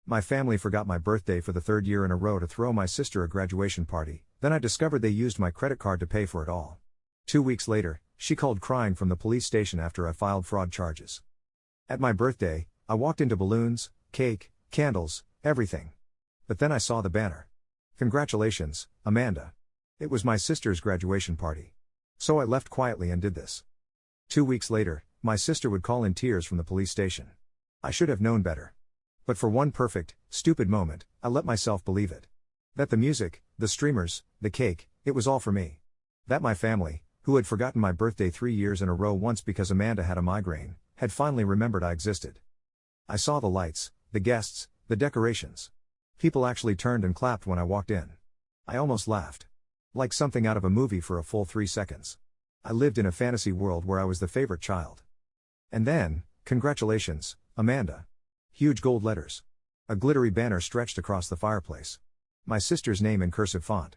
My family forgot my birthday for the third year in a row to throw my sister a graduation party, then I discovered they used my credit card to pay for it all. 2 weeks later, she called crying from the police station after I filed fraud charges. At my birthday, I walked into balloons, cake, candles, everything. But then I saw the banner. Congratulations, Amanda. It was my sister's graduation party. So I left quietly and did this. 2 weeks later, my sister would call in tears from the police station. I should have known better. But for one perfect, stupid moment, I let myself believe it. That the music, the streamers, the cake, it was all for me. That my family, who had forgotten my birthday 3 years in a row once because Amanda had a migraine, had finally remembered I existed. I saw the lights, the guests, the decorations. People actually turned and clapped when I walked in. I almost laughed. Like something out of a movie for a full 3 seconds. I lived in a fantasy world where I was the favorite child. And then, congratulations, Amanda. Huge gold letters. A glittery banner stretched across the fireplace. My sister's name in cursive font.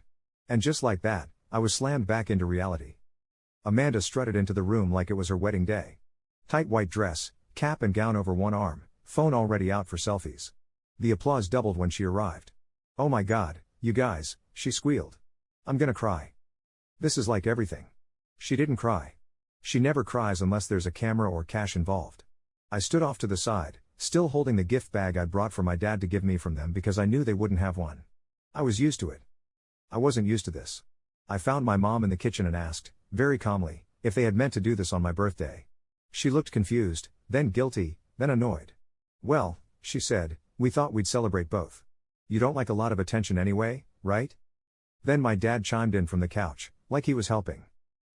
And just like that, I was slammed back into reality. Amanda strutted into the room like it was her wedding day. Tight white dress, cap and gown over one arm, phone already out for selfies. The applause doubled when she arrived. "Oh my God, you guys," she squealed. "I'm gonna cry." This is like everything. She didn't cry. She never cries unless there's a camera or cash involved. I stood off to the side, still holding the gift bag I'd brought for my dad to give me from them because I knew they wouldn't have one. I was used to it. I wasn't used to this. I found my mom in the kitchen and asked, very calmly, if they had meant to do this on my birthday. She looked confused, then guilty, then annoyed. "Well," she said, "we thought we'd celebrate both. You don't like a lot of attention anyway, right?" Then my dad chimed in from the couch, like he was helping.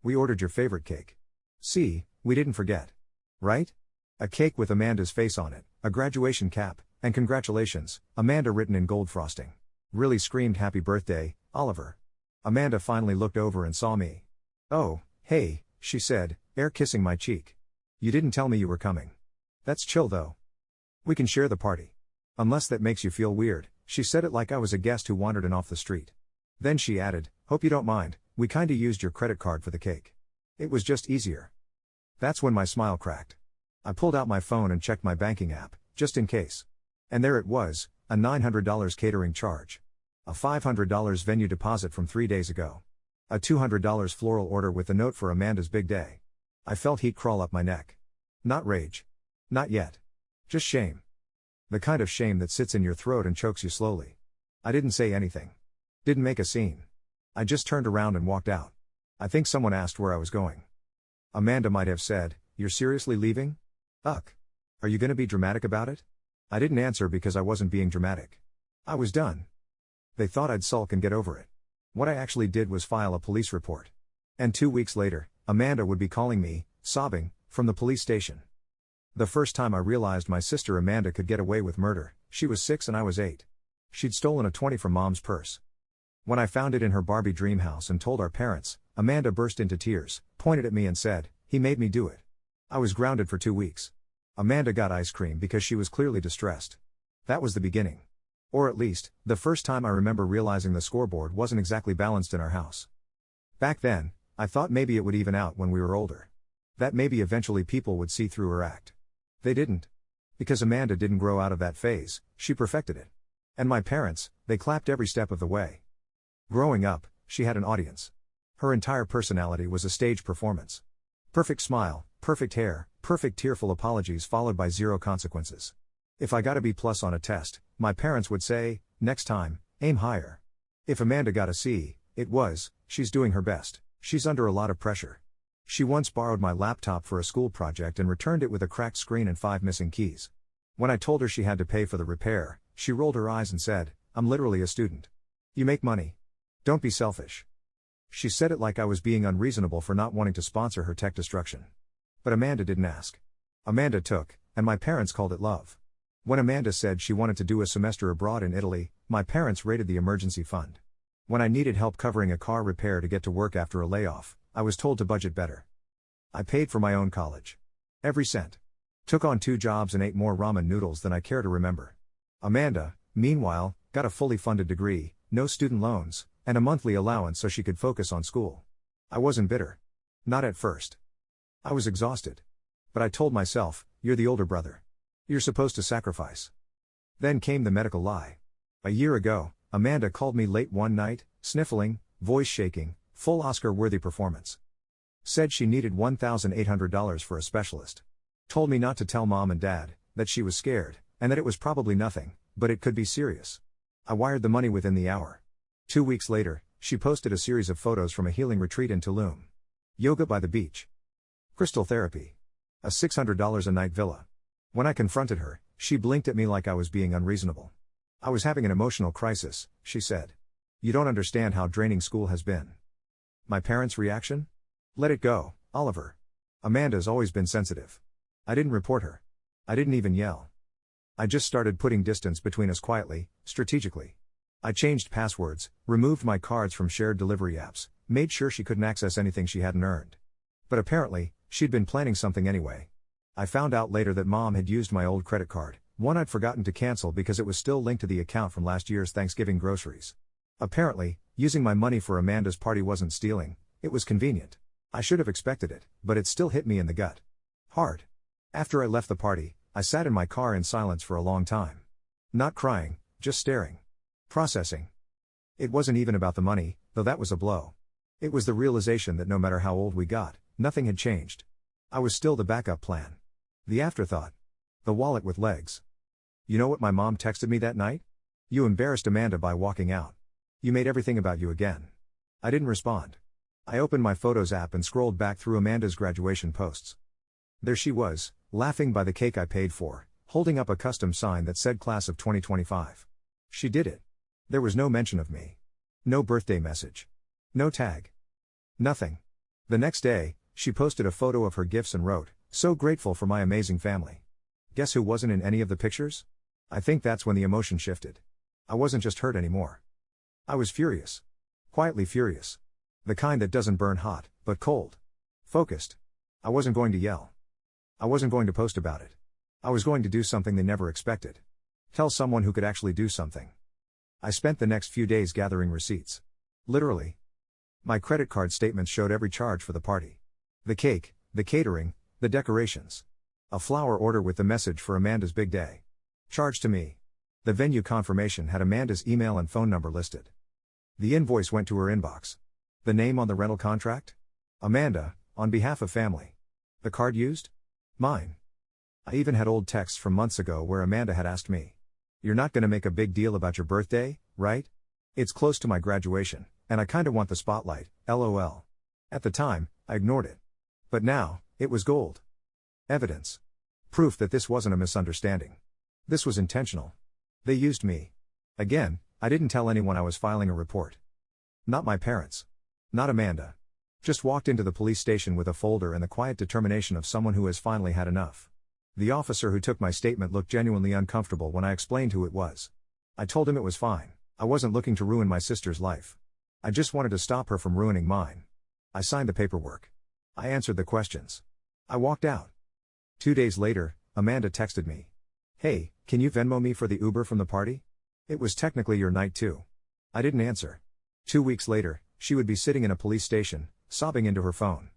"We ordered your favorite cake. See, we didn't forget. Right? A cake with Amanda's face on it, a graduation cap, and congratulations, Amanda written in gold frosting. Really screamed happy birthday, Oliver." Amanda finally looked over and saw me. "Oh, hey," she said, air kissing my cheek. "You didn't tell me you were coming. That's chill though. We can share the party. Unless that makes you feel weird." She said it like I was a guest who wandered in off the street. Then she added, "Hope you don't mind, we kinda used your credit card for the cake. It was just easier." That's when my smile cracked. I pulled out my phone and checked my banking app, just in case. And there it was, a $900 catering charge. A $500 venue deposit from 3 days ago. A $200 floral order with the note for Amanda's big day. I felt heat crawl up my neck. Not rage. Not yet. Just shame. The kind of shame that sits in your throat and chokes you slowly. I didn't say anything. Didn't make a scene. I just turned around and walked out. I think someone asked where I was going. Amanda might have said, "You're seriously leaving? Ugh. Are you gonna be dramatic about it?" I didn't answer because I wasn't being dramatic. I was done. They thought I'd sulk and get over it. What I actually did was file a police report. And 2 weeks later, Amanda would be calling me, sobbing, from the police station. The first time I realized my sister Amanda could get away with murder, she was 6 and I was 8. She'd stolen a 20 from Mom's purse. When I found it in her Barbie dream house and told our parents, Amanda burst into tears, pointed at me and said, "He made me do it." I was grounded for 2 weeks. Amanda got ice cream because she was clearly distressed. That was the beginning. Or at least, the first time I remember realizing the scoreboard wasn't exactly balanced in our house. Back then, I thought maybe it would even out when we were older. That maybe eventually people would see through her act. They didn't. Because Amanda didn't grow out of that phase, she perfected it. And my parents, they clapped every step of the way. Growing up, she had an audience. Her entire personality was a stage performance. Perfect smile, perfect hair, perfect tearful apologies followed by 0 consequences. If I got a B+ on a test, my parents would say, "Next time, aim higher." If Amanda got a C, it was, "She's doing her best, she's under a lot of pressure." She once borrowed my laptop for a school project and returned it with a cracked screen and 5 missing keys. When I told her she had to pay for the repair, she rolled her eyes and said, "I'm literally a student. You make money. Don't be selfish." She said it like I was being unreasonable for not wanting to sponsor her tech destruction. But Amanda didn't ask. Amanda took, and my parents called it love. When Amanda said she wanted to do a semester abroad in Italy, my parents raided the emergency fund. When I needed help covering a car repair to get to work after a layoff, I was told to budget better. I paid for my own college. Every cent. Took on 2 jobs and ate more ramen noodles than I care to remember. Amanda, meanwhile, got a fully funded degree, no student loans, and a monthly allowance so she could focus on school. I wasn't bitter. Not at first. I was exhausted. But I told myself, "You're the older brother. You're supposed to sacrifice." Then came the medical lie. A year ago, Amanda called me late one night, sniffling, voice shaking, full Oscar-worthy performance. Said she needed $1,800 for a specialist. Told me not to tell mom and dad, that she was scared, and that it was probably nothing, but it could be serious. I wired the money within the hour. 2 weeks later, she posted a series of photos from a healing retreat in Tulum. Yoga by the beach. Crystal therapy. A $600 a night villa. When I confronted her, she blinked at me like I was being unreasonable. I was having an emotional crisis, she said. You don't understand how draining school has been. My parents' reaction? Let it go, Oliver. Amanda's always been sensitive. I didn't report her. I didn't even yell. I just started putting distance between us quietly, strategically. I changed passwords, removed my cards from shared delivery apps, made sure she couldn't access anything she hadn't earned. But apparently, she'd been planning something anyway. I found out later that mom had used my old credit card, one I'd forgotten to cancel because it was still linked to the account from last year's Thanksgiving groceries. Apparently, using my money for Amanda's party wasn't stealing, it was convenient. I should have expected it, but it still hit me in the gut. Hard. After I left the party, I sat in my car in silence for a long time. Not crying, just staring. Processing. It wasn't even about the money, though that was a blow. It was the realization that no matter how old we got, nothing had changed. I was still the backup plan. The afterthought. The wallet with legs. You know what my mom texted me that night? You embarrassed Amanda by walking out. You made everything about you again. I didn't respond. I opened my Photos app and scrolled back through Amanda's graduation posts. There she was, laughing by the cake I paid for, holding up a custom sign that said Class of 2025. She did it. There was no mention of me. No birthday message. No tag. Nothing. The next day, she posted a photo of her gifts and wrote, "So grateful for my amazing family." Guess who wasn't in any of the pictures? I think that's when the emotion shifted. I wasn't just hurt anymore. I was furious. Quietly furious. The kind that doesn't burn hot, but cold. Focused. I wasn't going to yell. I wasn't going to post about it. I was going to do something they never expected. Tell someone who could actually do something. I spent the next few days gathering receipts. Literally. My credit card statements showed every charge for the party. The cake, the catering, the decorations. A flower order with the message for Amanda's big day. Charged to me. The venue confirmation had Amanda's email and phone number listed. The invoice went to her inbox. The name on the rental contract? Amanda, on behalf of family. The card used? Mine. I even had old texts from months ago where Amanda had asked me, "You're not gonna make a big deal about your birthday, right? It's close to my graduation, and I kinda want the spotlight, lol." At the time, I ignored it. But now, it was gold. Evidence. Proof that this wasn't a misunderstanding. This was intentional. They used me. Again, I didn't tell anyone I was filing a report. Not my parents. Not Amanda. Just walked into the police station with a folder and the quiet determination of someone who has finally had enough. The officer who took my statement looked genuinely uncomfortable when I explained who it was. I told him it was fine. I wasn't looking to ruin my sister's life. I just wanted to stop her from ruining mine. I signed the paperwork. I answered the questions. I walked out. 2 days later, Amanda texted me. "Hey, can you Venmo me for the Uber from the party? It was technically your night too." I didn't answer. 2 weeks later, she would be sitting in a police station, sobbing into her phone.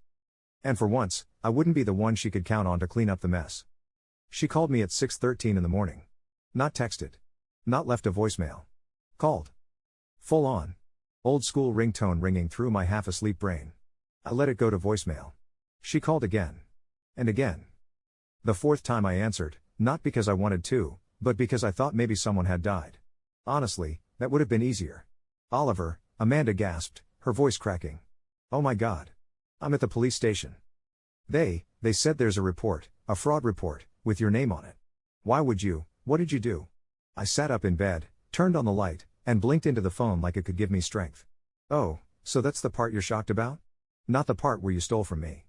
And for once, I wouldn't be the one she could count on to clean up the mess. She called me at 6:13 in the morning. Not texted. Not left a voicemail. Called. Full on. Old school ringtone ringing through my half-asleep brain. I let it go to voicemail. She called again. And again. The fourth time I answered, not because I wanted to, but because I thought maybe someone had died. Honestly, that would have been easier. "Oliver," Amanda gasped, her voice cracking. "Oh my God. I'm at the police station. They said there's a report, a fraud report, with your name on it. Why would you, what did you do?" I sat up in bed, turned on the light, and blinked into the phone like it could give me strength. "Oh, so that's the part you're shocked about? Not the part where you stole from me."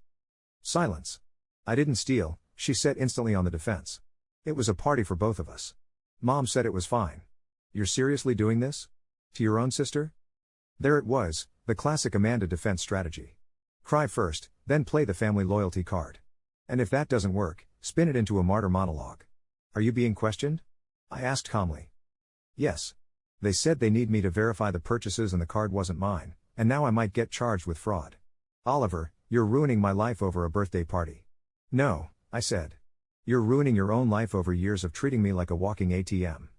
Silence. "I didn't steal," she said instantly on the defense. "It was a party for both of us. Mom said it was fine." "You're seriously doing this? To your own sister?" There it was, the classic Amanda defense strategy. Cry first, then play the family loyalty card. And if that doesn't work, spin it into a martyr monologue. "Are you being questioned?" I asked calmly. "Yes. They said they need me to verify the purchases and the card wasn't mine, and now I might get charged with fraud." "Oliver, you're ruining my life over a birthday party." "No," I said. "You're ruining your own life over years of treating me like a walking ATM."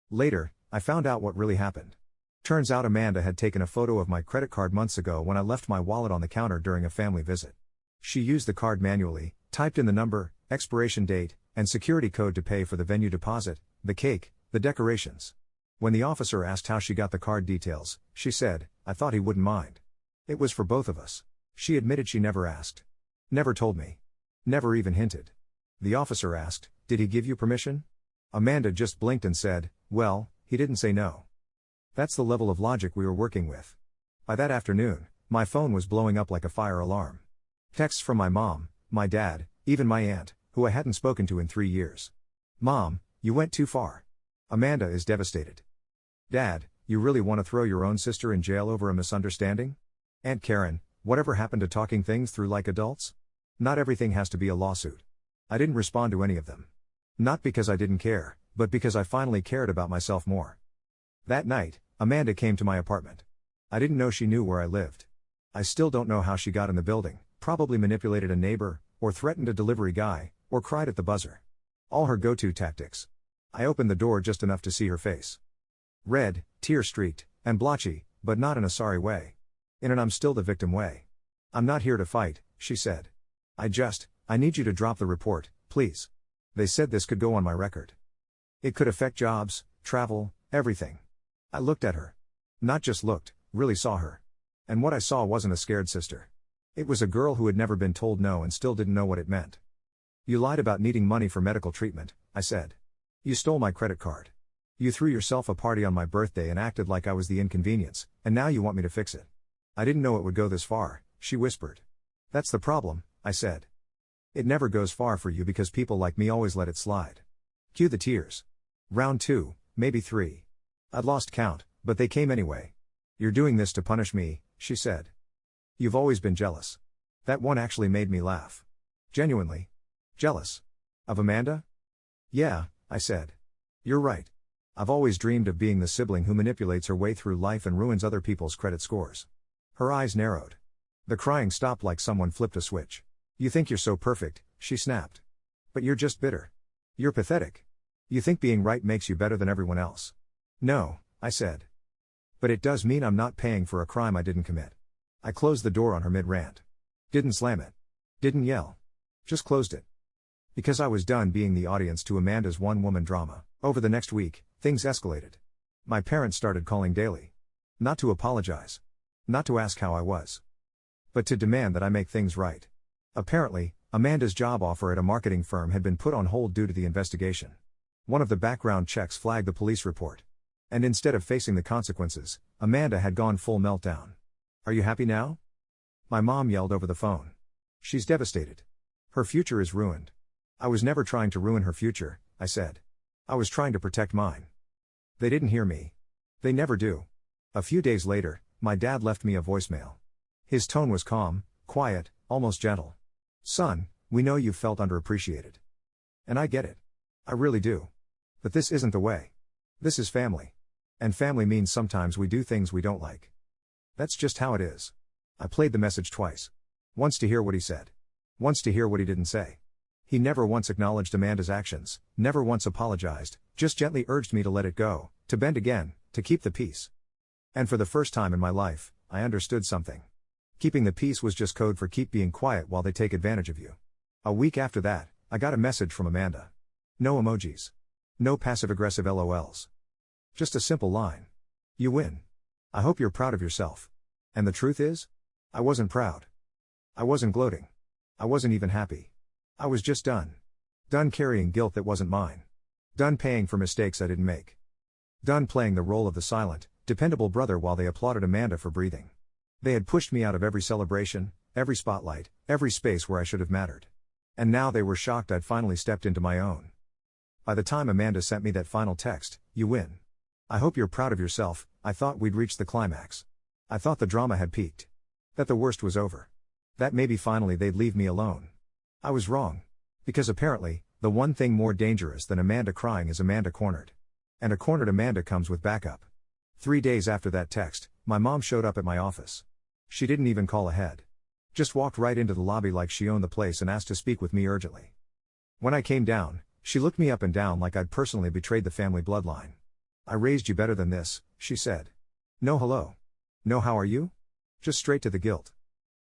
Later, I found out what really happened. Turns out Amanda had taken a photo of my credit card months ago when I left my wallet on the counter during a family visit. She used the card manually, typed in the number, expiration date, and security code to pay for the venue deposit, the cake, the decorations. When the officer asked how she got the card details, she said, "I thought he wouldn't mind. It was for both of us." She admitted she never asked. Never told me. Never even hinted. The officer asked, "Did he give you permission?" Amanda just blinked and said, "Well, he didn't say no." That's the level of logic we were working with. By that afternoon, my phone was blowing up like a fire alarm. Texts from my mom, my dad, even my aunt, who I hadn't spoken to in 3 years. "Mom, you went too far. Amanda is devastated." "Dad, you really want to throw your own sister in jail over a misunderstanding?" "Aunt Karen, whatever happened to talking things through like adults? Not everything has to be a lawsuit." I didn't respond to any of them. Not because I didn't care, but because I finally cared about myself more. That night, Amanda came to my apartment. I didn't know she knew where I lived. I still don't know how she got in the building, probably manipulated a neighbor, or threatened a delivery guy, or cried at the buzzer. All her go-to tactics. I opened the door just enough to see her face. Red, tear-streaked, and blotchy, but not in a sorry way. In an "I'm still the victim" way. "I'm not here to fight," she said. I need you to drop the report, please." They said this could go on my record. It could affect jobs, travel, everything. I looked at her. Not just looked, really saw her. And what I saw wasn't a scared sister. It was a girl who had never been told no and still didn't know what it meant. "You lied about needing money for medical treatment," I said. "You stole my credit card. You threw yourself a party on my birthday and acted like I was the inconvenience, and now you want me to fix it." "I didn't know it would go this far," she whispered. "That's the problem," I said. "It never goes far for you because people like me always let it slide." Cue the tears. Round 2, maybe 3. I'd lost count, but they came anyway. "You're doing this to punish me," she said. "You've always been jealous." That one actually made me laugh. Genuinely. "Jealous? Of Amanda?" "Yeah," I said. "You're right. I've always dreamed of being the sibling who manipulates her way through life and ruins other people's credit scores." Her eyes narrowed. The crying stopped like someone flipped a switch. "You think you're so perfect," she snapped. "But you're just bitter. You're pathetic. You think being right makes you better than everyone else." "No," I said. "But it does mean I'm not paying for a crime I didn't commit." I closed the door on her mid-rant. Didn't slam it. Didn't yell. Just closed it. Because I was done being the audience to Amanda's one-woman drama. Over the next week, things escalated. My parents started calling daily. Not to apologize. Not to ask how I was. But to demand that I make things right. Apparently, Amanda's job offer at a marketing firm had been put on hold due to the investigation. One of the background checks flagged the police report. And instead of facing the consequences, Amanda had gone full meltdown. "Are you happy now?" My mom yelled over the phone. "She's devastated. Her future is ruined." "I was never trying to ruin her future," I said. "I was trying to protect mine." They didn't hear me. They never do. A few days later, my dad left me a voicemail. His tone was calm, quiet, almost gentle. "Son, we know you felt underappreciated. And I get it. I really do. But this isn't the way. This is family. And family means sometimes we do things we don't like. That's just how it is." I played the message twice. Once to hear what he said. Once to hear what he didn't say. He never once acknowledged Amanda's actions, never once apologized, just gently urged me to let it go, to bend again, to keep the peace. And for the first time in my life, I understood something. Keeping the peace was just code for keep being quiet while they take advantage of you. A week after that, I got a message from Amanda. No emojis. No passive-aggressive LOLs. Just a simple line. "You win. I hope you're proud of yourself." And the truth is? I wasn't proud. I wasn't gloating. I wasn't even happy. I was just done. Done carrying guilt that wasn't mine. Done paying for mistakes I didn't make. Done playing the role of the silent, dependable brother while they applauded Amanda for breathing. They had pushed me out of every celebration, every spotlight, every space where I should have mattered. And now they were shocked I'd finally stepped into my own. By the time Amanda sent me that final text, "You win. I hope you're proud of yourself," I thought we'd reached the climax. I thought the drama had peaked. That the worst was over. That maybe finally they'd leave me alone. I was wrong. Because apparently, the one thing more dangerous than Amanda crying is Amanda cornered. And a cornered Amanda comes with backup. 3 days after that text, my mom showed up at my office. She didn't even call ahead. Just walked right into the lobby like she owned the place and asked to speak with me urgently. When I came down, she looked me up and down like I'd personally betrayed the family bloodline. I raised you better than this, she said. No hello. No how are you? Just straight to the guilt.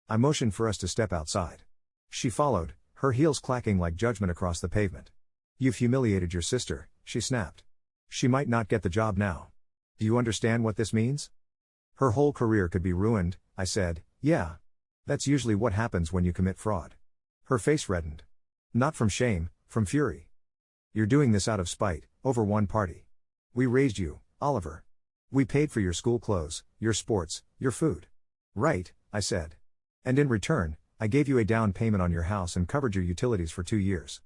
I motioned for us to step outside. She followed, her heels clacking like judgment across the pavement. You've humiliated your sister, she snapped. She might not get the job now. Do you understand what this means? Her whole career could be ruined, I said. Yeah. That's usually what happens when you commit fraud. Her face reddened. Not from shame, from fury. You're doing this out of spite, over one party. We raised you, Oliver. We paid for your school clothes, your sports, your food. Right, I said. And in return, I gave you a down payment on your house and covered your utilities for 2 years.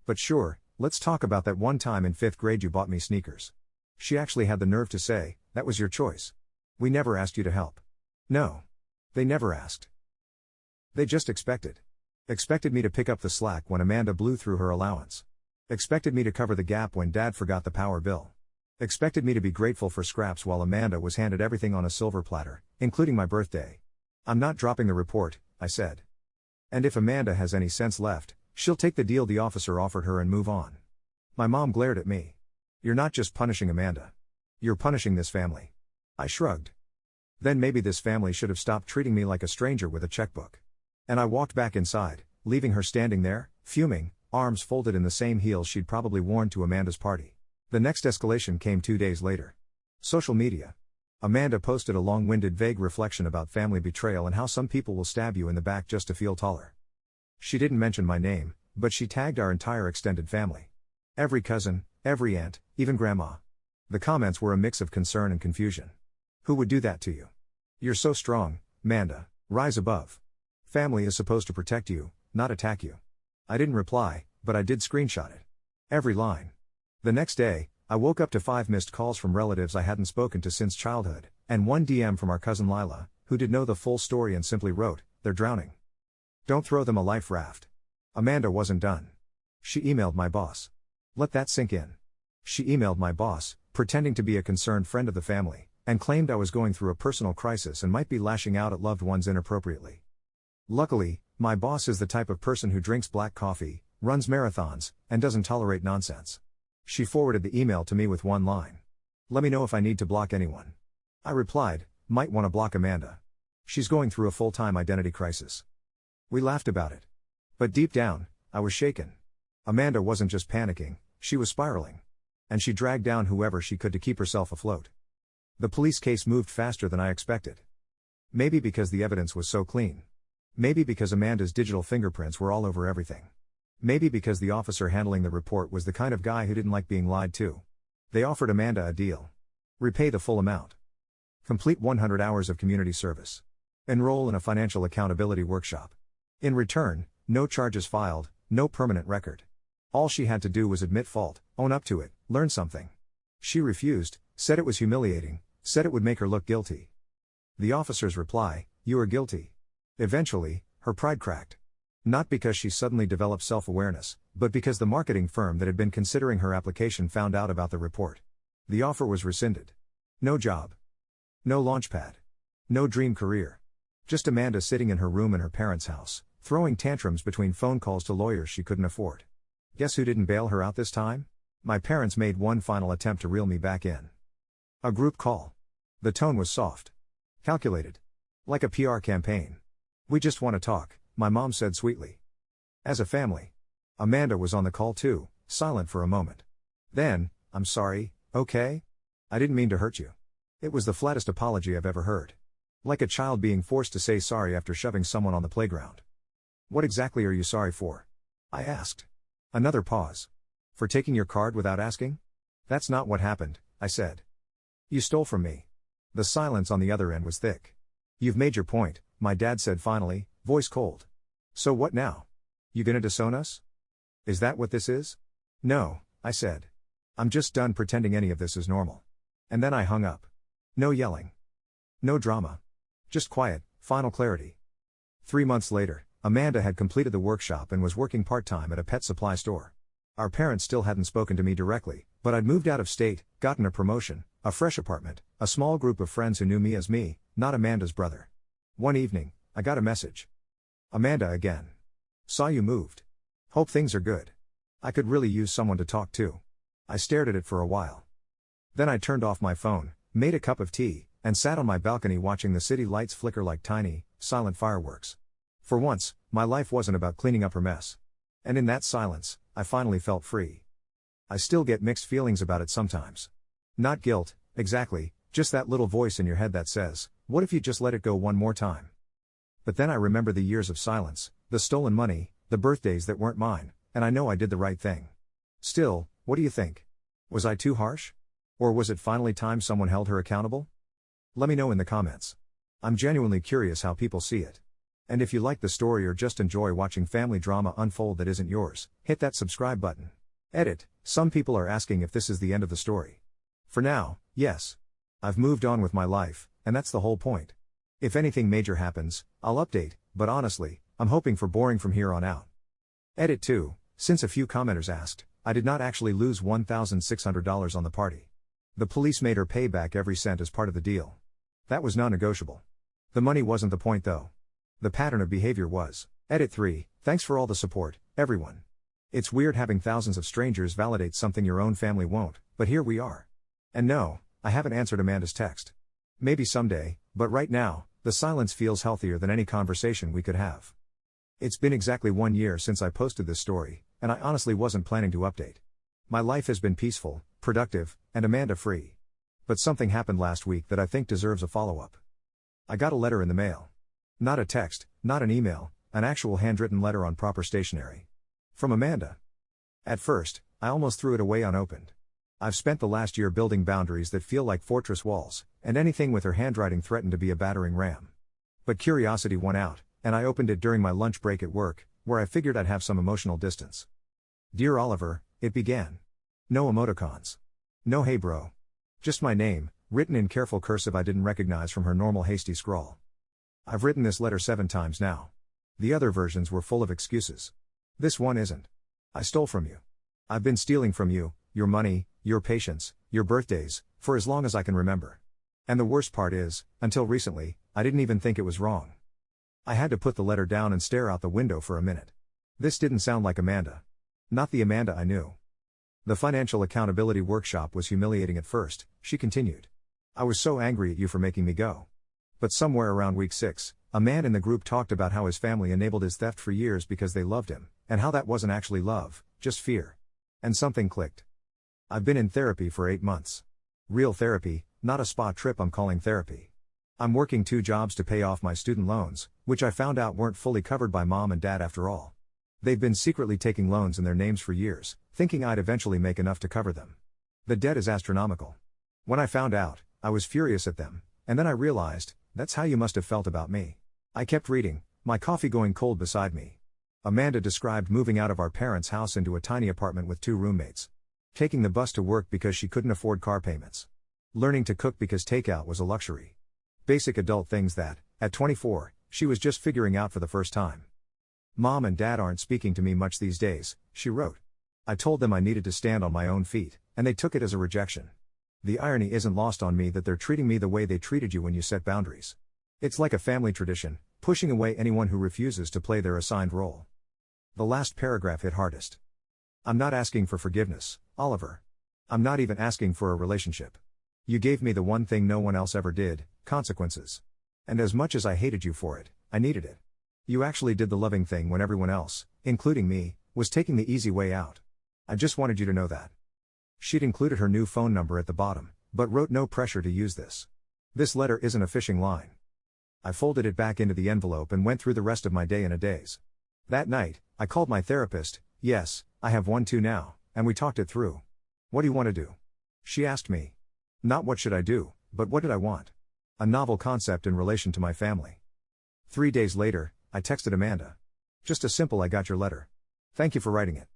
But sure, let's talk about that one time in 5th grade you bought me sneakers. She actually had the nerve to say, that was your choice. We never asked you to help. No. They never asked. They just expected. Expected me to pick up the slack when Amanda blew through her allowance. Expected me to cover the gap when Dad forgot the power bill. Expected me to be grateful for scraps while Amanda was handed everything on a silver platter, including my birthday. I'm not dropping the report, I said. And if Amanda has any sense left, she'll take the deal the officer offered her and move on. My mom glared at me. You're not just punishing Amanda. You're punishing this family. I shrugged. Then maybe this family should have stopped treating me like a stranger with a checkbook. And I walked back inside, leaving her standing there, fuming, arms folded in the same heels she'd probably worn to Amanda's party. The next escalation came 2 days later. Social media. Amanda posted a long-winded vague reflection about family betrayal and how some people will stab you in the back just to feel taller. She didn't mention my name, but she tagged our entire extended family. Every cousin, every aunt, even grandma. The comments were a mix of concern and confusion. Who would do that to you? You're so strong, Manda. Rise above. Family is supposed to protect you, not attack you. I didn't reply, but I did screenshot it. Every line. The next day, I woke up to 5 missed calls from relatives I hadn't spoken to since childhood, and 1 DM from our cousin Lila, who did know the full story and simply wrote, "They're drowning. Don't throw them a life raft." Amanda wasn't done. She emailed my boss. Let that sink in. She emailed my boss, pretending to be a concerned friend of the family, and claimed I was going through a personal crisis and might be lashing out at loved ones inappropriately. Luckily, my boss is the type of person who drinks black coffee, runs marathons, and doesn't tolerate nonsense. She forwarded the email to me with one line. Let me know if I need to block anyone. I replied, might want to block Amanda. She's going through a full-time identity crisis. We laughed about it. But deep down, I was shaken. Amanda wasn't just panicking, she was spiraling. And she dragged down whoever she could to keep herself afloat. The police case moved faster than I expected. Maybe because the evidence was so clean. Maybe because Amanda's digital fingerprints were all over everything. Maybe because the officer handling the report was the kind of guy who didn't like being lied to. They offered Amanda a deal. Repay the full amount. Complete 100 hours of community service. Enroll in a financial accountability workshop. In return, no charges filed, no permanent record. All she had to do was admit fault, own up to it, learn something. She refused, said it was humiliating, said it would make her look guilty. The officer's reply, "You are guilty." Eventually, her pride cracked. Not because she suddenly developed self-awareness, but because the marketing firm that had been considering her application found out about the report. The offer was rescinded. No job. No launchpad. No dream career. Just Amanda sitting in her room in her parents' house, throwing tantrums between phone calls to lawyers she couldn't afford. Guess who didn't bail her out this time? My parents made one final attempt to reel me back in. A group call. The tone was soft. Calculated. Like a PR campaign. We just want to talk, my mom said sweetly. As a family. Amanda was on the call too, silent for a moment. Then, I'm sorry, okay? I didn't mean to hurt you. It was the flattest apology I've ever heard. Like a child being forced to say sorry after shoving someone on the playground. What exactly are you sorry for? I asked. Another pause. For taking your card without asking? That's not what happened, I said. You stole from me. The silence on the other end was thick. You've made your point, my dad said finally, voice cold. So what now? You gonna disown us? Is that what this is? No, I said. I'm just done pretending any of this is normal. And then I hung up. No yelling. No drama. Just quiet, final clarity. 3 months later, Amanda had completed the workshop and was working part-time at a pet supply store. Our parents still hadn't spoken to me directly, but I'd moved out of state, gotten a promotion, a fresh apartment, a small group of friends who knew me as me, not Amanda's brother. One evening, I got a message. Amanda again. Saw you moved. Hope things are good. I could really use someone to talk to. I stared at it for a while. Then I turned off my phone, made a cup of tea, and sat on my balcony watching the city lights flicker like tiny, silent fireworks. For once, my life wasn't about cleaning up her mess. And in that silence, I finally felt free. I still get mixed feelings about it sometimes. Not guilt, exactly, just that little voice in your head that says, what if you just let it go one more time? But then I remember the years of silence, the stolen money, the birthdays that weren't mine, and I know I did the right thing. Still, what do you think? Was I too harsh? Or was it finally time someone held her accountable? Let me know in the comments. I'm genuinely curious how people see it. And if you like the story or just enjoy watching family drama unfold that isn't yours, hit that subscribe button. Edit, some people are asking if this is the end of the story. For now, yes. I've moved on with my life, and that's the whole point. If anything major happens, I'll update, but honestly, I'm hoping for boring from here on out. Edit 2, since a few commenters asked, I did not actually lose $1,600 on the party. The police made her pay back every cent as part of the deal. That was non-negotiable. The money wasn't the point though. The pattern of behavior was. Edit 3, thanks for all the support, everyone. It's weird having thousands of strangers validate something your own family won't, but here we are. And no, I haven't answered Amanda's text. Maybe someday, but right now, the silence feels healthier than any conversation we could have. It's been exactly 1 year since I posted this story, and I honestly wasn't planning to update. My life has been peaceful, productive, and Amanda free. But something happened last week that I think deserves a follow-up. I got a letter in the mail. Not a text, not an email, an actual handwritten letter on proper stationery. From Amanda. At first, I almost threw it away unopened. I've spent the last year building boundaries that feel like fortress walls, and anything with her handwriting threatened to be a battering ram. But curiosity won out, and I opened it during my lunch break at work, where I figured I'd have some emotional distance. Dear Oliver, it began. No emoticons. No hey bro. Just my name, written in careful cursive I didn't recognize from her normal hasty scrawl. I've written this letter 7 times now. The other versions were full of excuses. This one isn't. I stole from you. I've been stealing from you, your money, your patience, your birthdays, for as long as I can remember. And the worst part is, until recently, I didn't even think it was wrong. I had to put the letter down and stare out the window for a minute. This didn't sound like Amanda. Not the Amanda I knew. The financial accountability workshop was humiliating at first, she continued. I was so angry at you for making me go. But somewhere around week 6, a man in the group talked about how his family enabled his theft for years because they loved him, and how that wasn't actually love, just fear. And something clicked. I've been in therapy for 8 months. Real therapy, not a spa trip I'm calling therapy. I'm working 2 jobs to pay off my student loans, which I found out weren't fully covered by mom and dad after all. They've been secretly taking loans in their names for years, thinking I'd eventually make enough to cover them. The debt is astronomical. When I found out, I was furious at them, and then I realized, that's how you must have felt about me. I kept reading, my coffee going cold beside me. Amanda described moving out of our parents' house into a tiny apartment with 2 roommates. Taking the bus to work because she couldn't afford car payments. Learning to cook because takeout was a luxury. Basic adult things that, at 24, she was just figuring out for the first time. Mom and dad aren't speaking to me much these days, she wrote. I told them I needed to stand on my own feet, and they took it as a rejection. The irony isn't lost on me that they're treating me the way they treated you when you set boundaries. It's like a family tradition, pushing away anyone who refuses to play their assigned role. The last paragraph hit hardest. I'm not asking for forgiveness, Oliver. I'm not even asking for a relationship. You gave me the one thing no one else ever did, consequences. And as much as I hated you for it, I needed it. You actually did the loving thing when everyone else, including me, was taking the easy way out. I just wanted you to know that. She'd included her new phone number at the bottom, but wrote no pressure to use this. This letter isn't a fishing line. I folded it back into the envelope and went through the rest of my day in a daze. That night, I called my therapist, yes, I have one too now, and we talked it through. What do you want to do? She asked me. Not what should I do, but what did I want? A novel concept in relation to my family. 3 days later, I texted Amanda. Just a simple I got your letter. Thank you for writing it.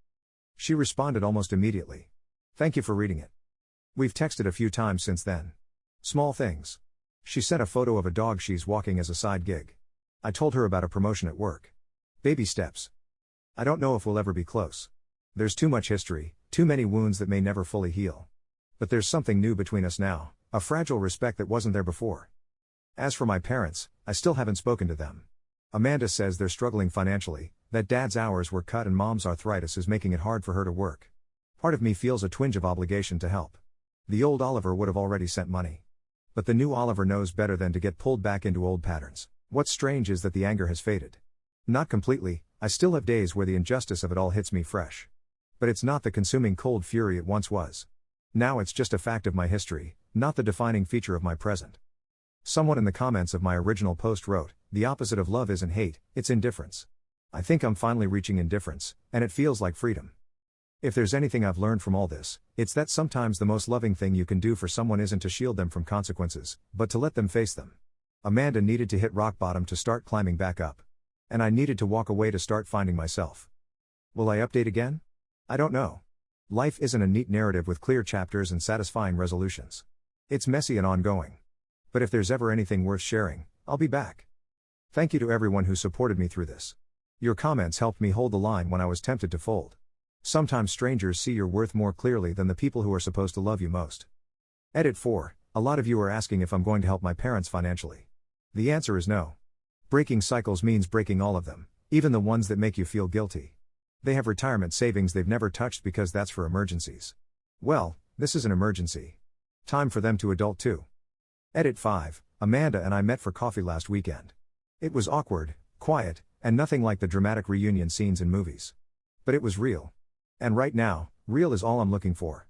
She responded almost immediately. Thank you for reading it. We've texted a few times since then. Small things. She sent a photo of a dog she's walking as a side gig. I told her about a promotion at work. Baby steps. I don't know if we'll ever be close. There's too much history, too many wounds that may never fully heal. But there's something new between us now, a fragile respect that wasn't there before. As for my parents, I still haven't spoken to them. Amanda says they're struggling financially, that dad's hours were cut and mom's arthritis is making it hard for her to work. Part of me feels a twinge of obligation to help. The old Oliver would have already sent money. But the new Oliver knows better than to get pulled back into old patterns. What's strange is that the anger has faded. Not completely, I still have days where the injustice of it all hits me fresh. But it's not the consuming cold fury it once was. Now it's just a fact of my history, not the defining feature of my present. Someone in the comments of my original post wrote, "The opposite of love isn't hate, it's indifference." I think I'm finally reaching indifference, and it feels like freedom. If there's anything I've learned from all this, it's that sometimes the most loving thing you can do for someone isn't to shield them from consequences, but to let them face them. Amanda needed to hit rock bottom to start climbing back up. And I needed to walk away to start finding myself. Will I update again? I don't know. Life isn't a neat narrative with clear chapters and satisfying resolutions. It's messy and ongoing. But if there's ever anything worth sharing, I'll be back. Thank you to everyone who supported me through this. Your comments helped me hold the line when I was tempted to fold. Sometimes strangers see your worth more clearly than the people who are supposed to love you most. Edit 4. A lot of you are asking if I'm going to help my parents financially. The answer is no. Breaking cycles means breaking all of them, even the ones that make you feel guilty. They have retirement savings they've never touched because that's for emergencies. Well, this is an emergency. Time for them to adult too. Edit 5. Amanda and I met for coffee last weekend. It was awkward, quiet, and nothing like the dramatic reunion scenes in movies. But it was real. And right now, real is all I'm looking for.